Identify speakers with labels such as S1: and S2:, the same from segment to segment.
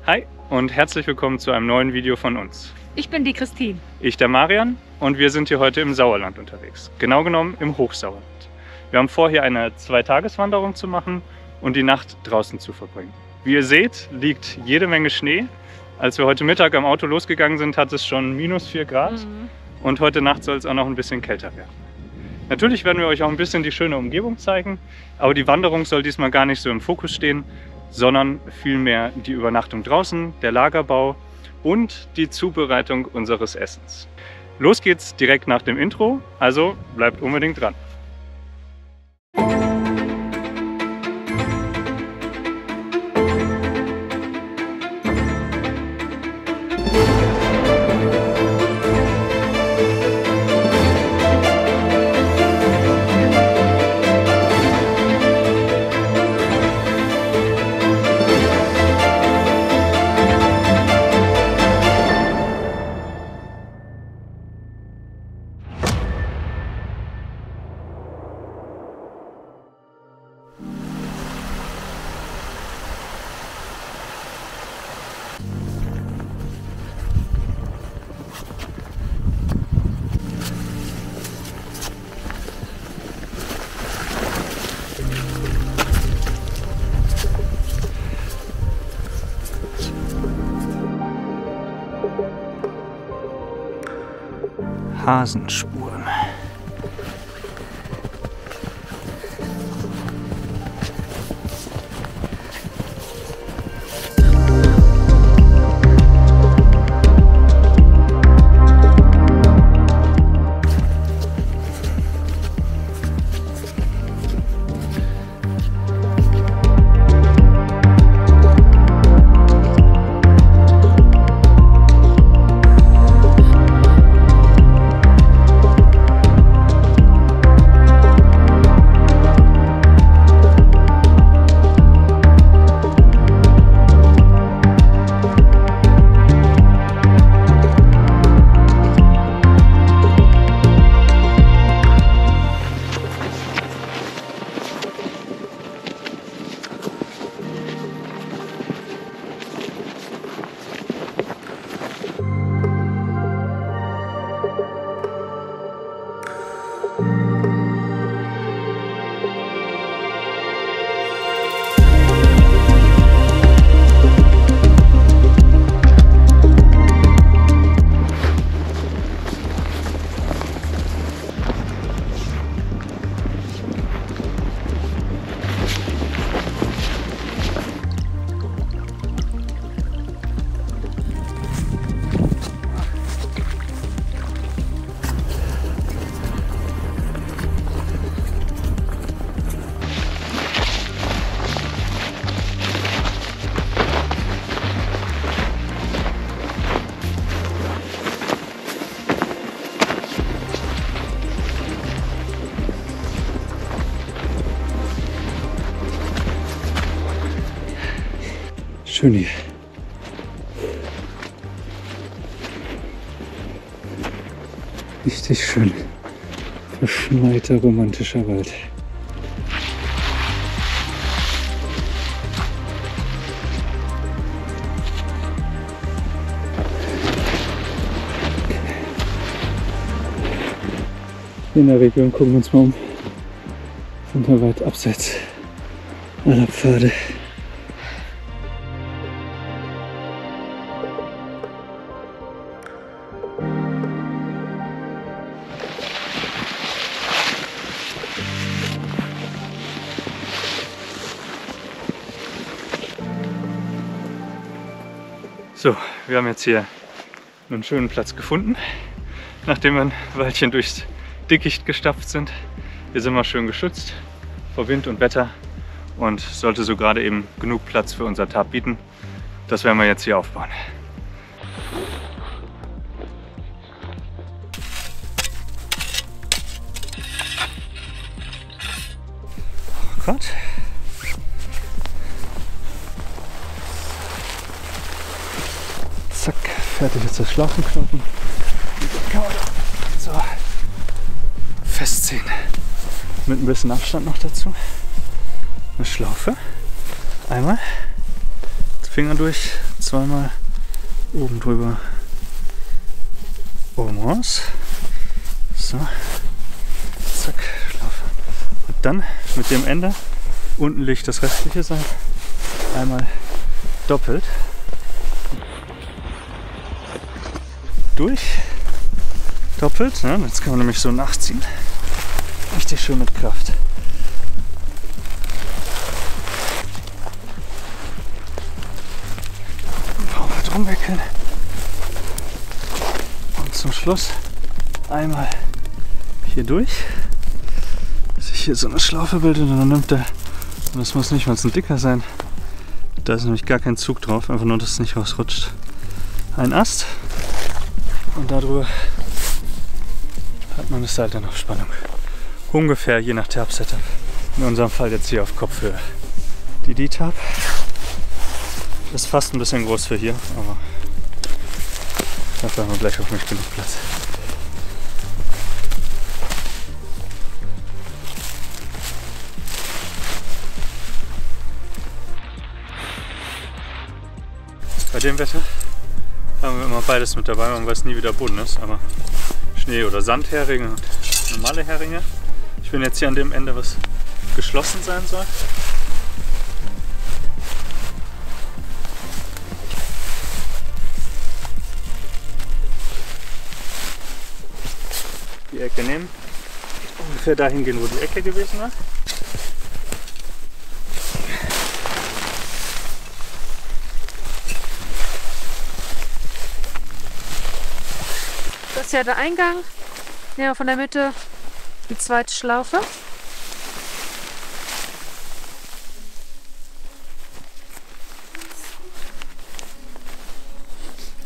S1: Hi und herzlich willkommen zu einem neuen Video von uns.
S2: Ich bin die Christine.
S1: Ich der Marian und wir sind hier heute im Sauerland unterwegs. Genau genommen im Hochsauerland. Wir haben vor, hier eine 2-Tages-Wanderung zu machen und die Nacht draußen zu verbringen. Wie ihr seht, liegt jede Menge Schnee. Als wir heute Mittag am Auto losgegangen sind, hat es schon -4 Grad und heute Nacht soll es auch noch ein bisschen kälter werden. Natürlich werden wir euch auch ein bisschen die schöne Umgebung zeigen, aber die Wanderung soll diesmal gar nicht so im Fokus stehen, sondern vielmehr die Übernachtung draußen, der Lagerbau und die Zubereitung unseres Essens. Los geht's direkt nach dem Intro, also bleibt unbedingt dran. Hasenspuren. Schön hier. Richtig schön. Verschneiter, romantischer Wald. Hier in der Region gucken wir uns mal um. Sind wir weit abseits aller Pfade. So, wir haben jetzt hier einen schönen Platz gefunden, nachdem wir ein Weilchen durchs Dickicht gestapft sind. Hier sind wir schön geschützt vor Wind und Wetter und sollte so gerade eben genug Platz für unser Tarp bieten. Das werden wir jetzt hier aufbauen. Oh Gott. Zack, fertig ist das Schlauchenknoten. So, festziehen. Mit ein bisschen Abstand noch dazu. Eine Schlaufe. Einmal, Finger durch, zweimal oben drüber, oben raus. So, zack, Schlaufe. Und dann mit dem Ende, unten liegt das restliche Seil, einmal doppelt durch, doppelt, ne? Jetzt kann man nämlich so nachziehen. Richtig schön mit Kraft. Halt rumwickeln. Und zum Schluss einmal hier durch. Sich hier so eine Schlaufe bildet und dann nimmt der, und das muss nicht mal ein dicker sein, da ist nämlich gar kein Zug drauf, einfach nur, dass es nicht rausrutscht. Ein Ast und darüber hat man das Seil dann auf Spannung. Ungefähr je nach Tab-Setup. In unserem Fall jetzt hier auf Kopfhöhe. Die D-Tab ist fast ein bisschen groß für hier, aber dafür haben wir gleich auf mich genug Platz. Bei dem Wetter haben wir immer beides mit dabei, man weiß nie, wie der Boden ist, aber Schnee- oder Sandheringe und normale Heringe. Ich bin jetzt hier an dem Ende, was geschlossen sein soll. Die Ecke nehmen, ungefähr dahin gehen, wo die Ecke gewesen war.
S2: Das ist ja der Eingang. Nehmen wir von der Mitte die zweite Schlaufe.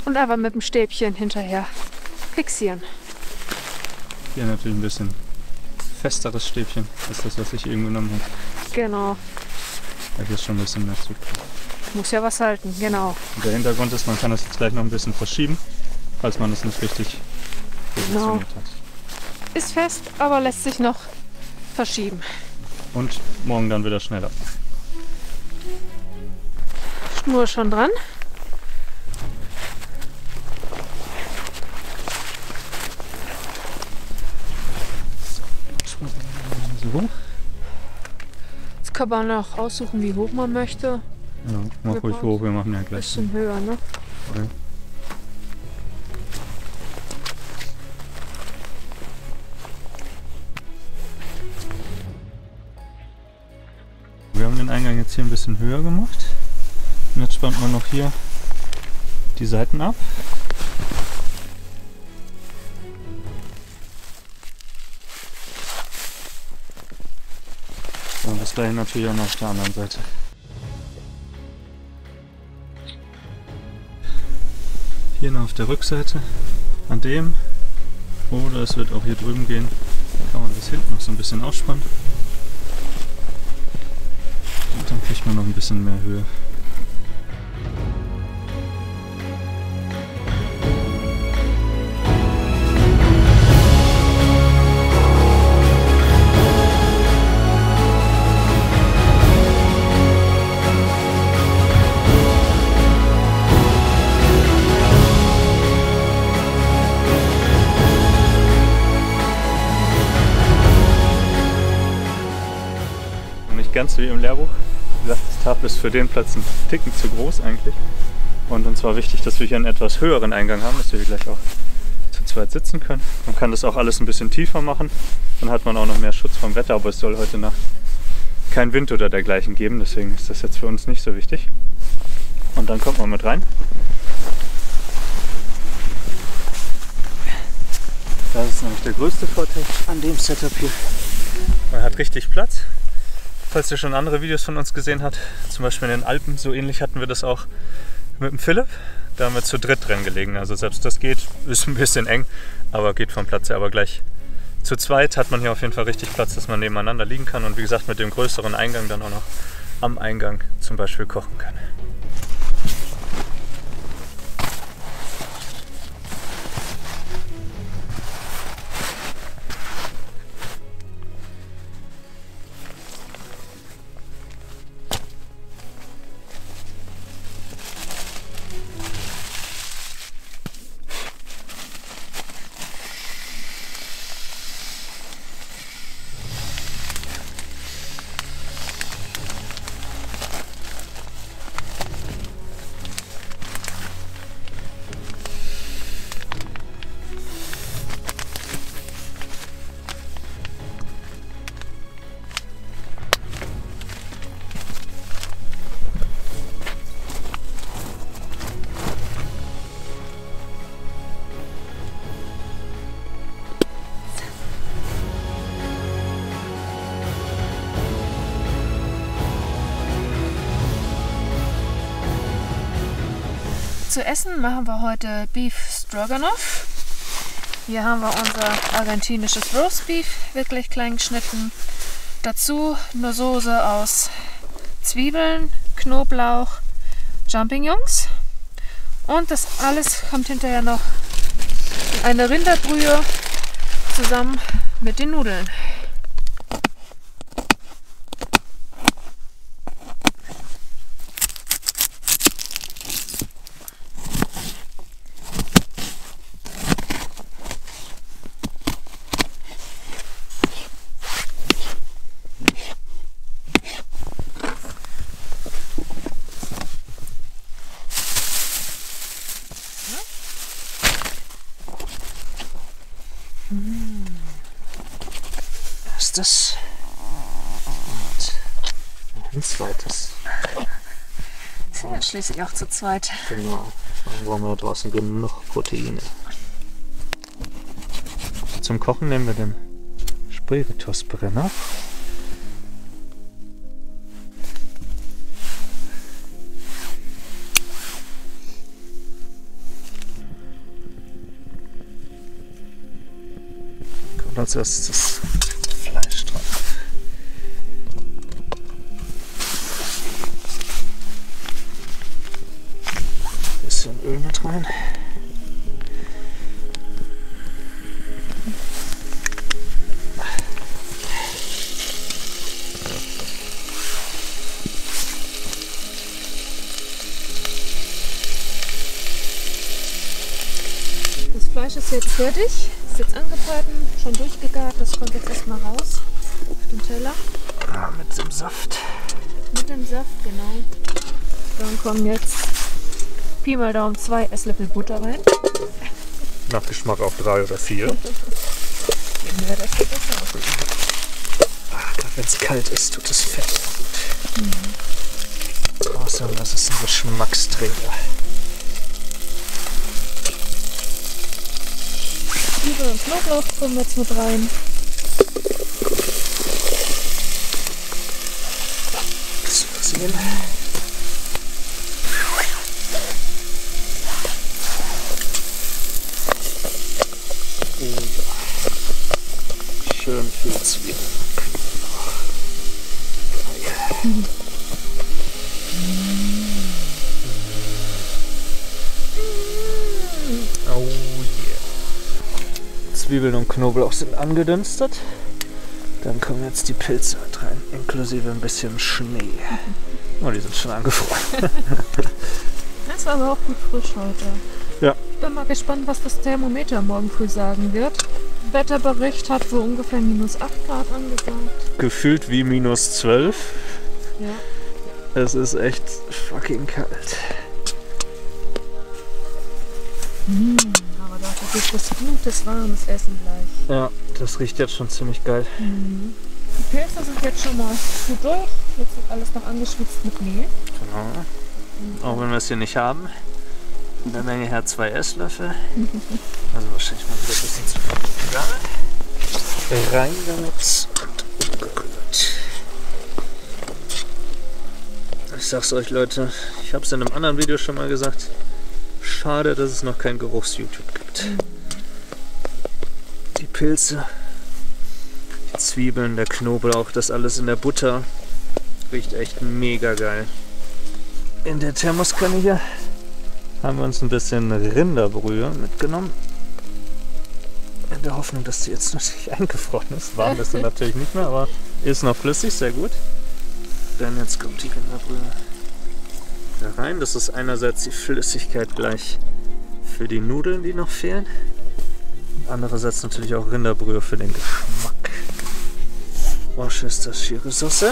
S2: Und einfach mit dem Stäbchen hinterher fixieren.
S1: Hier natürlich ein bisschen festeres Stäbchen als das, was ich eben genommen habe.
S2: Genau.
S1: Da ist schon ein bisschen mehr Zug.
S2: Muss ja was halten, genau.
S1: Und der Hintergrund ist, man kann das jetzt gleich noch ein bisschen verschieben, falls man es nicht richtig positioniert hat.
S2: Ist fest, aber lässt sich noch verschieben.
S1: Und morgen dann wieder schneller.
S2: Schnur schon dran.
S1: So.
S2: Jetzt kann man auch aussuchen, wie hoch man möchte.
S1: Ja, mach ruhig hoch, wir machen ja
S2: Ein
S1: gleich.
S2: bisschen höher, ne?
S1: Okay. Wir haben den Eingang jetzt hier ein bisschen höher gemacht. Und jetzt spannt man noch hier die Seiten ab. Und das gleiche natürlich auch noch auf der anderen Seite. Hier noch auf der Rückseite, an dem, oder es wird auch hier drüben gehen, kann man das hinten noch so ein bisschen ausspannen. Und dann kriegt man noch ein bisschen mehr Höhe. Ganz wie im Lehrbuch. Wie gesagt, das Tab ist für den Platz ein Ticken zu groß eigentlich. Und uns war wichtig, dass wir hier einen etwas höheren Eingang haben, dass wir hier gleich auch zu zweit sitzen können. Man kann das auch alles ein bisschen tiefer machen. Dann hat man auch noch mehr Schutz vom Wetter, aber es soll heute Nacht kein Wind oder dergleichen geben. Deswegen ist das jetzt für uns nicht so wichtig. Und dann kommt man mit rein. Das ist nämlich der größte Vorteil an dem Setup hier. Man hat richtig Platz. Falls ihr schon andere Videos von uns gesehen habt, zum Beispiel in den Alpen, so ähnlich hatten wir das auch mit dem Philipp. Da haben wir zu dritt drin gelegen. Also selbst das geht, ist ein bisschen eng, aber geht vom Platz her. Aber gleich zu zweit hat man hier auf jeden Fall richtig Platz, dass man nebeneinander liegen kann und wie gesagt mit dem größeren Eingang dann auch noch am Eingang zum Beispiel kochen kann.
S2: Zu essen machen wir heute Beef Stroganoff. Hier haben wir unser argentinisches Roastbeef, wirklich klein geschnitten. Dazu eine Soße aus Zwiebeln, Knoblauch, Champignons. Und das alles kommt hinterher noch in eine Rinderbrühe zusammen mit den Nudeln.
S3: Erstes und ein zweites.
S2: Sind ja schließlich auch zu zweit.
S3: Genau, dann brauchen wir draußen genug Proteine. Zum Kochen nehmen wir den Spiritusbrenner. Kommt als erstes das Fleisch drauf. Bisschen Öl mit rein.
S2: Das Fleisch ist jetzt fertig, ist jetzt angebraten, schon durchgegart, das kommt jetzt erstmal raus auf den Teller.
S3: Ja, mit dem Saft.
S2: Mit dem Saft, genau. Dann kommen jetzt Pi mal Daumen 2 Esslöffel Butter rein.
S3: Nach Geschmack auf 3 oder 4.
S2: Geben wir das hier besser.
S3: Wenn es kalt ist, tut es Fett gut. Außerdem, das ist ein Geschmacksträger.
S2: Zwiebeln und Knoblauch kommen jetzt mit rein.
S3: Das sehen. Oh ja. Schön viel Zwiebeln. Geil. Oh yeah. Zwiebeln und Knoblauch sind angedünstet. Dann kommen jetzt die Pilze mit rein, inklusive ein bisschen Schnee. Oh, die sind schon angefroren.
S2: Das war aber auch gut frisch heute.
S3: Ja.
S2: Bin mal gespannt, was das Thermometer morgen früh sagen wird. Wetterbericht hat wohl ungefähr -8 Grad angesagt.
S3: Gefühlt wie -12.
S2: Ja.
S3: Es ist echt fucking kalt.
S2: Aber dafür gibt es gutes, warmes Essen gleich.
S3: Ja, das riecht jetzt schon ziemlich geil.
S2: Die Pilze sind jetzt schon mal gut durch. Jetzt wird alles noch angeschwitzt mit Mehl.
S3: Genau. Auch wenn wir es hier nicht haben. In der Menge her 2 Esslöffel. Also wahrscheinlich mal wieder ein bisschen zu viel. Rein damit und umgerührt. Ich sag's euch, Leute, ich habe es in einem anderen Video schon mal gesagt. Schade, dass es noch kein Geruchs-YouTube gibt. Die Pilze, die Zwiebeln, der Knoblauch, das alles in der Butter. Riecht echt mega geil. In der Thermoskanne hier haben wir uns ein bisschen Rinderbrühe mitgenommen. In der Hoffnung, dass die jetzt noch nicht eingefroren ist. Warm ist sie natürlich nicht mehr, aber ist noch flüssig, sehr gut. Denn jetzt kommt die Rinderbrühe da rein. Das ist einerseits die Flüssigkeit gleich für die Nudeln, die noch fehlen. Andererseits natürlich auch Rinderbrühe für den Geschmack. Worcestershire-Sauce.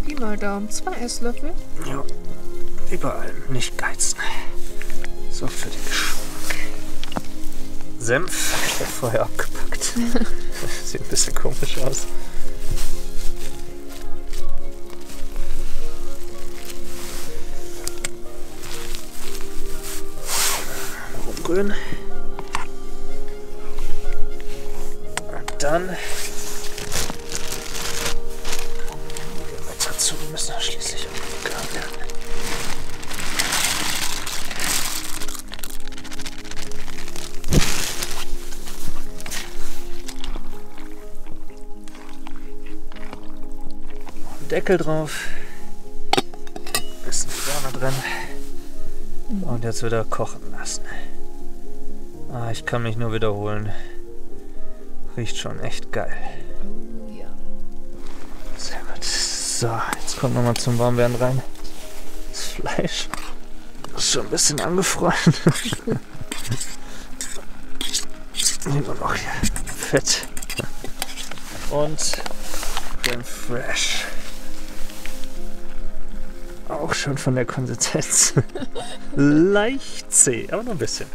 S2: Pi mal Daumen 2 Esslöffel.
S3: Ja, überall nicht geizen. So für den Geschmack. Senf, ich habe vorher abgepackt. Sieht ein bisschen komisch aus. Rumrühren. Und dann dazu, wir müssen ja schließlich auch garen. Deckel drauf. Ein bisschen Wärme drin. Und jetzt wieder kochen lassen. Ah, ich kann mich nur wiederholen. Riecht schon echt geil.
S2: Oh ja.
S3: Sehr gut. So, jetzt kommt nochmal zum Warmwerden rein. Das Fleisch ist schon ein bisschen angefroren. Nehmen wir noch hier Fett. Und Creme Fraiche. Auch schon von der Konsistenz leicht zäh, aber nur ein bisschen.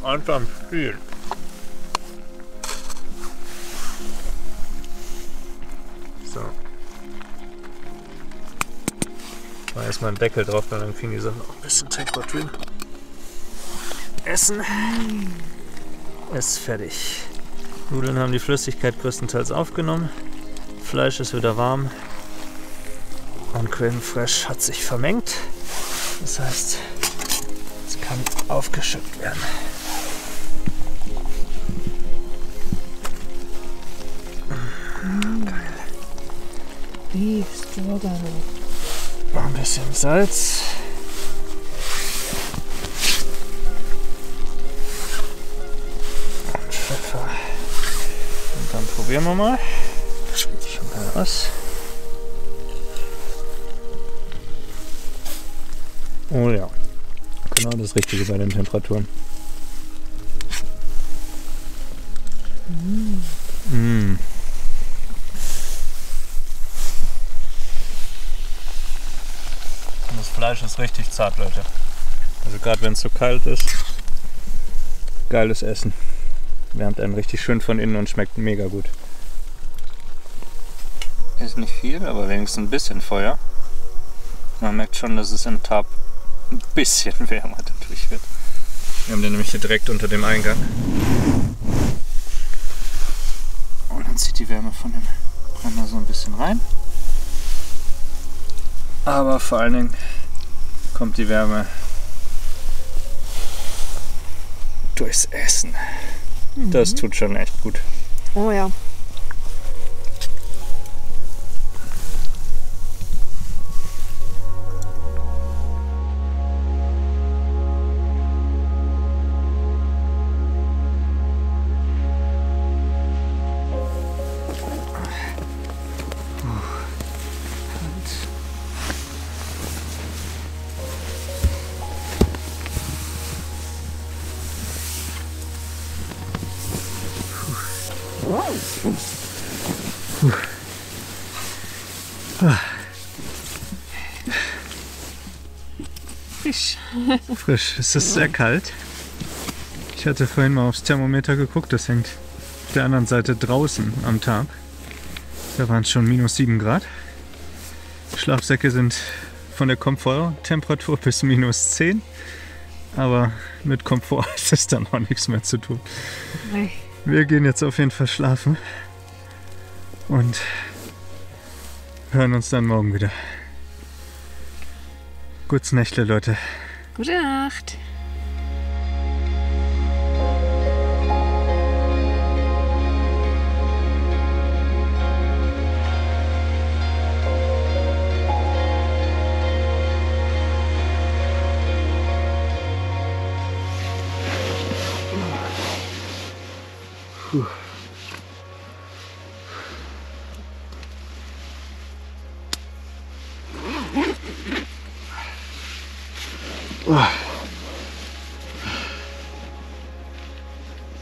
S3: Einfach viel. So. Mal erstmal einen Deckel drauf, dann kriegen die Sachen auch ein bisschen Temperatur. Essen. Ist fertig. Nudeln haben die Flüssigkeit größtenteils aufgenommen. Fleisch ist wieder warm. Und Creme Fraiche hat sich vermengt. Das heißt, es kann aufgeschüttet werden. Geil.
S2: Beef Stroganoff.
S3: Noch ein bisschen Salz. Und Pfeffer. Und dann probieren wir mal. Sieht schon geil aus. Oh ja, genau das Richtige bei den Temperaturen. Und das Fleisch ist richtig zart, Leute. Also gerade wenn es so kalt ist, geiles Essen. Wärmt einen richtig schön von innen und schmeckt mega gut. Ist nicht viel, aber wenigstens ein bisschen Feuer. Man merkt schon, dass es im Tab ein bisschen wärmer dadurch wird. Wir haben den nämlich hier direkt unter dem Eingang. Und dann zieht die Wärme von dem Brenner so ein bisschen rein. Aber vor allen Dingen kommt die Wärme durchs Essen. Das tut schon echt gut.
S2: Oh ja.
S1: Frisch. Es ist sehr kalt. Ich hatte vorhin mal aufs Thermometer geguckt, das hängt auf der anderen Seite draußen am Tab. Da waren es schon -7 Grad. Schlafsäcke sind von der Komforttemperatur bis -10. Aber mit Komfort ist es dann auch nichts mehr zu tun.
S2: Nee.
S1: Wir gehen jetzt auf jeden Fall schlafen und hören uns dann morgen wieder. Gute Nächte, Leute.
S2: Gute Nacht.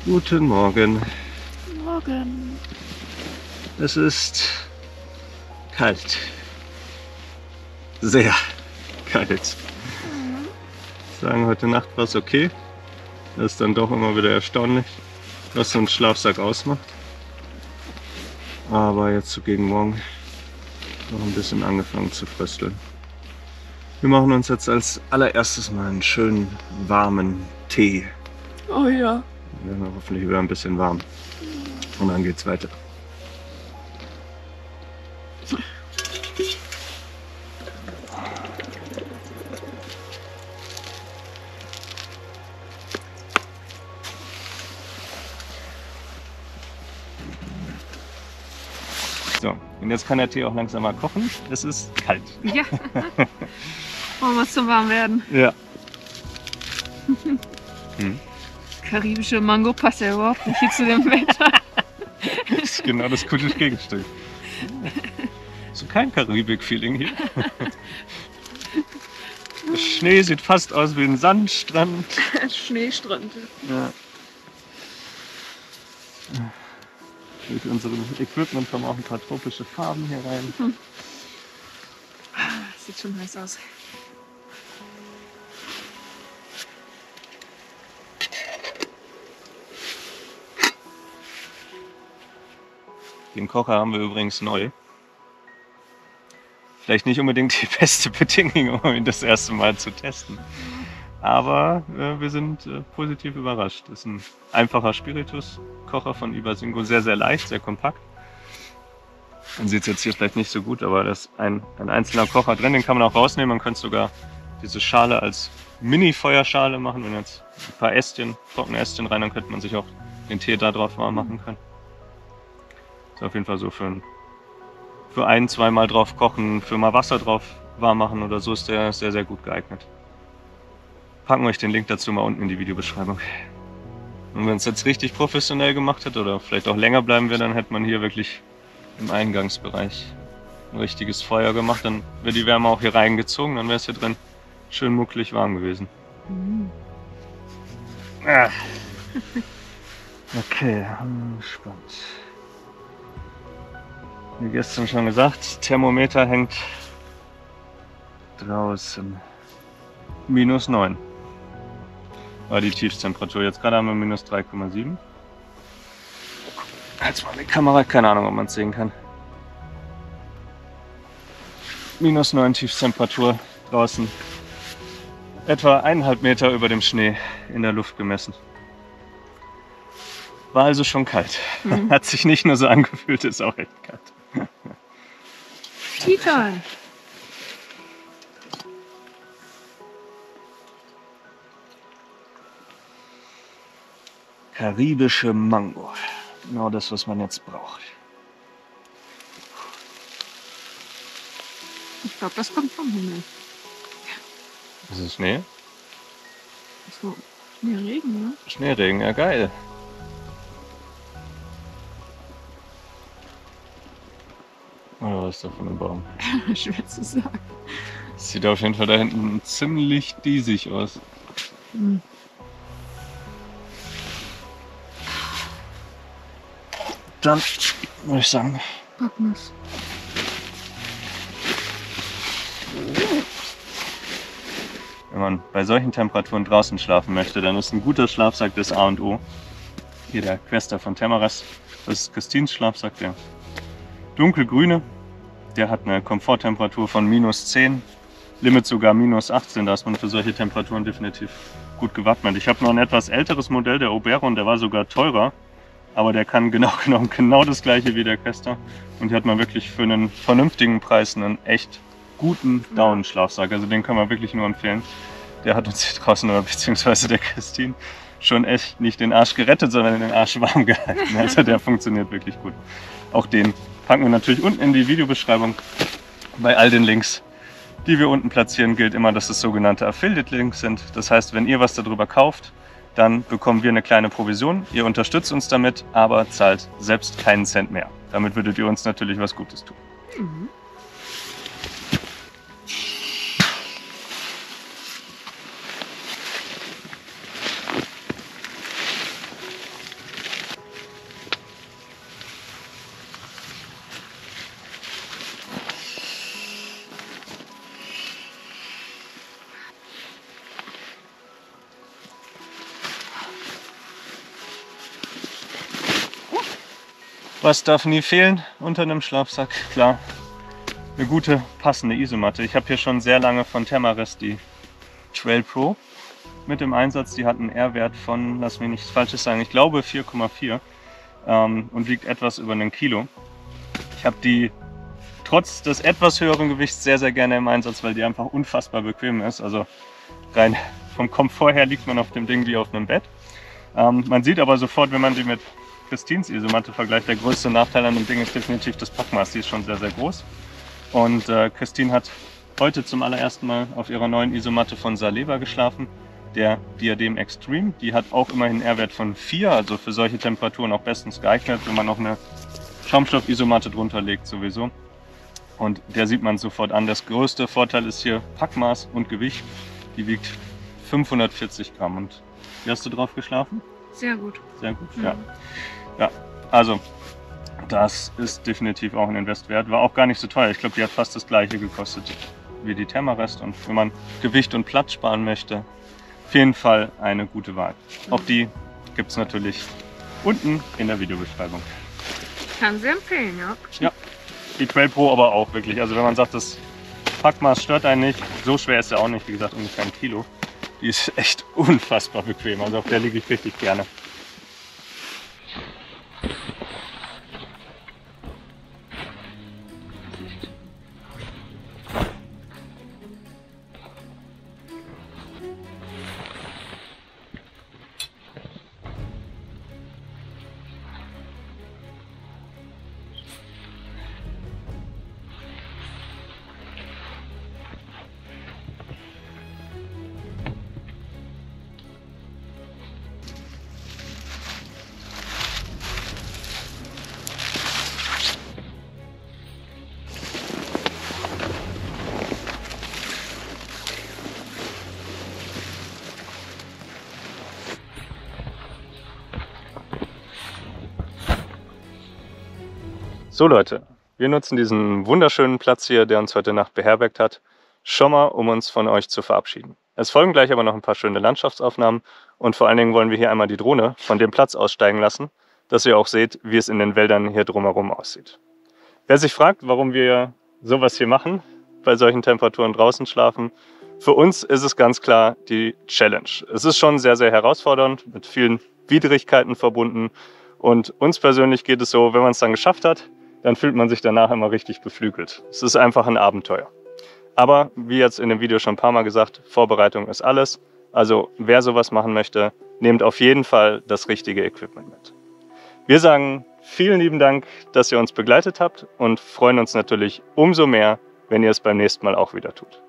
S3: Guten Morgen.
S2: Morgen.
S3: Es ist kalt. Sehr kalt. Sagen, heute Nacht war es okay. Das ist dann doch immer wieder erstaunlich, was so ein Schlafsack ausmacht. Aber jetzt so gegen morgen noch ein bisschen angefangen zu frösteln. Wir machen uns jetzt als allererstes mal einen schönen warmen Tee.
S2: Oh ja.
S3: Wir werden hoffentlich wieder ein bisschen warm. Und dann geht's weiter. So,
S1: Und jetzt kann der Tee auch langsam mal kochen. Es ist kalt.
S2: Ja. Wollen wir zum Warmwerden?
S1: Ja.
S2: Karibische Mango passt ja überhaupt nicht hier zu dem Wetter.
S1: Das ist genau das gute Gegenstück. So kein Karibik-Feeling hier. Der Schnee sieht fast aus wie ein Sandstrand.
S2: Schneestrand.
S1: Ja. Durch unser Equipment kommen auch ein paar tropische Farben hier rein.
S2: Sieht schon heiß aus.
S1: Den Kocher haben wir übrigens neu. Vielleicht nicht unbedingt die beste Bedingung, um ihn das erste Mal zu testen. Aber wir sind positiv überrascht. Das ist ein einfacher Spirituskocher von Ibersingo, sehr, sehr leicht, sehr kompakt. Man sieht es jetzt hier vielleicht nicht so gut, aber da ist ein einzelner Kocher drin, den kann man auch rausnehmen. Man könnte sogar diese Schale als Mini-Feuerschale machen. Wenn jetzt ein paar Ästchen, trockene Ästchen rein, dann könnte man sich auch den Tee da drauf warm machen können. Ist auf jeden Fall so für ein-, zweimal drauf kochen, für mal Wasser drauf warm machen oder so ist der sehr, sehr gut geeignet. Packen wir euch den Link dazu mal unten in die Videobeschreibung. Und wenn es jetzt richtig professionell gemacht hätte oder vielleicht auch länger bleiben wir, dann hätte man hier wirklich im Eingangsbereich ein richtiges Feuer gemacht. Dann wäre die Wärme auch hier reingezogen, dann wäre es hier drin schön muckelig warm gewesen. Ah. Okay, spannend. Wie gestern schon gesagt, Thermometer hängt draußen. -9 war die Tiefstemperatur. Jetzt gerade haben wir -3,7. Halt's mal die Kamera, keine Ahnung, ob man es sehen kann. -9 Tiefstemperatur draußen. Etwa 1,5 Meter über dem Schnee in der Luft gemessen. War also schon kalt. Hat sich nicht nur so angefühlt, ist auch echt kalt.
S2: Tea Time.
S1: Karibische Mango. Genau das, was man jetzt braucht.
S2: Ich glaube, das kommt vom Himmel.
S1: Ist es Schnee?
S2: So, Schneeregen, ne?
S1: Schneeregen, ja geil. Oder was ist da von einem Baum?
S2: Schwer zu sagen.
S1: Sieht auf jeden Fall da hinten ziemlich diesig aus. Dann würde ich sagen,
S2: packen wir's.
S1: Wenn man bei solchen Temperaturen draußen schlafen möchte, dann ist ein guter Schlafsack das A und O. Hier der Questa von Temaras. Das ist Christins Schlafsack, der dunkelgrüne. Der hat eine Komforttemperatur von -10, Limit sogar -18. Da ist man für solche Temperaturen definitiv gut gewappnet. Ich habe noch ein etwas älteres Modell, der Oberon, der war sogar teurer. Aber der kann genau das gleiche wie der Questa. Und hier hat man wirklich für einen vernünftigen Preis einen echt guten Daunenschlafsack. Also den kann man wirklich nur empfehlen. Der hat uns hier draußen, oder beziehungsweise der Christine, schon echt nicht den Arsch gerettet, sondern den Arsch warm gehalten. Also der funktioniert wirklich gut. Auch den packen wir natürlich unten in die Videobeschreibung. Bei all den Links, die wir unten platzieren, gilt immer, dass es sogenannte Affiliate-Links sind. Das heißt, wenn ihr was darüber kauft, dann bekommen wir eine kleine Provision. Ihr unterstützt uns damit, aber zahlt selbst keinen Cent mehr. Damit würdet ihr uns natürlich was Gutes tun. Was darf nie fehlen unter einem Schlafsack? Klar, eine gute, passende Isomatte. Ich habe hier schon sehr lange von Temaras die Trail Pro mit im Einsatz. Die hat einen R-Wert von, lass mich nichts Falsches sagen, ich glaube 4,4 und wiegt etwas über 1 Kilo. Ich habe die trotz des etwas höheren Gewichts sehr, sehr gerne im Einsatz, weil die einfach unfassbar bequem ist. Also rein vom Komfort her liegt man auf dem Ding wie auf einem Bett. Man sieht aber sofort, wenn man die mit Christines Isomatte vergleicht, der größte Nachteil an dem Ding ist definitiv das Packmaß. Die ist schon sehr, sehr groß. Und Christine hat heute zum allerersten Mal auf ihrer neuen Isomatte von Saleva geschlafen, der Diadem Extreme. Die hat auch immerhin einen R-Wert von 4, also für solche Temperaturen auch bestens geeignet, wenn man noch eine Schaumstoff-Isomatte drunter legt sowieso. Und der sieht man sofort an. Das größte Vorteil ist hier Packmaß und Gewicht. Die wiegt 540 Gramm. Und wie hast du drauf geschlafen?
S2: Sehr gut.
S1: Sehr gut, ja. Ja, also das ist definitiv auch ein Invest wert. War auch gar nicht so teuer. Ich glaube, die hat fast das gleiche gekostet wie die Thermarest. Und wenn man Gewicht und Platz sparen möchte, auf jeden Fall eine gute Wahl. Auch die gibt es natürlich unten in der Videobeschreibung.
S2: Kann sie empfehlen, ja.
S1: Ja, die Trail Pro aber auch wirklich. Also wenn man sagt, das Packmaß stört einen nicht, so schwer ist sie auch nicht, wie gesagt ungefähr 1 Kilo. Die ist echt unfassbar bequem, also auf der liege ich richtig gerne. So Leute, wir nutzen diesen wunderschönen Platz hier, der uns heute Nacht beherbergt hat, schon mal, um uns von euch zu verabschieden. Es folgen gleich aber noch ein paar schöne Landschaftsaufnahmen und vor allen Dingen wollen wir hier einmal die Drohne von dem Platz aussteigen lassen, dass ihr auch seht, wie es in den Wäldern hier drumherum aussieht. Wer sich fragt, warum wir sowas hier machen, bei solchen Temperaturen draußen schlafen, für uns ist es ganz klar die Challenge. Es ist schon sehr, sehr herausfordernd, mit vielen Widrigkeiten verbunden und uns persönlich geht es so, wenn man es dann geschafft hat, dann fühlt man sich danach immer richtig beflügelt. Es ist einfach ein Abenteuer. Aber wie jetzt in dem Video schon ein paar Mal gesagt, Vorbereitung ist alles. Also wer sowas machen möchte, nehmt auf jeden Fall das richtige Equipment mit. Wir sagen vielen lieben Dank, dass ihr uns begleitet habt und freuen uns natürlich umso mehr, wenn ihr es beim nächsten Mal auch wieder tut.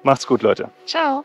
S1: Macht's gut, Leute.
S2: Ciao.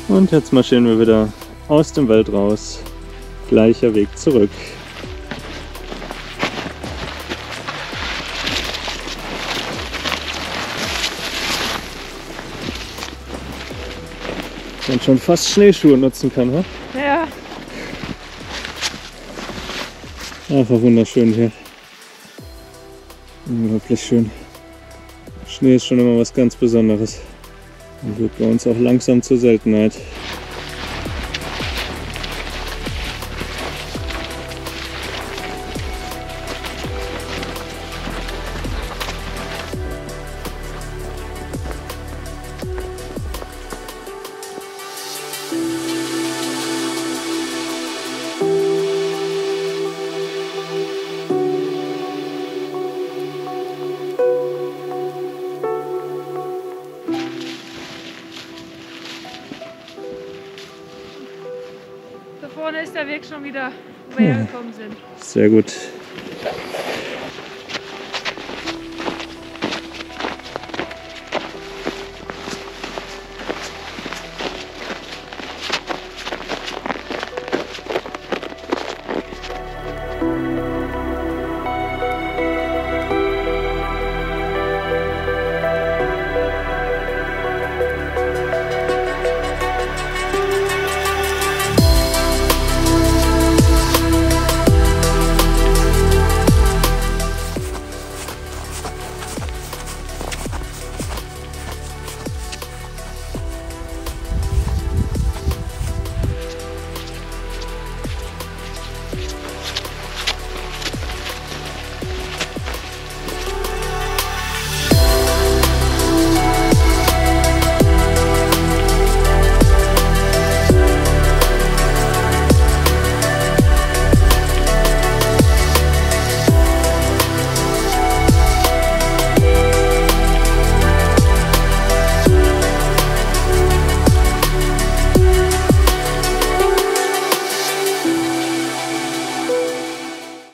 S1: Und jetzt marschieren wir wieder aus dem Wald raus. Gleicher Weg zurück. Man schon fast Schneeschuhe nutzen kann, ha?
S2: Ja.
S1: Einfach wunderschön hier. Unglaublich schön. Schnee ist schon immer was ganz Besonderes. Und wird bei uns auch langsam zur Seltenheit.
S2: Da vorne ist der Weg schon wieder, wo wir hergekommen sind.
S1: Sehr gut.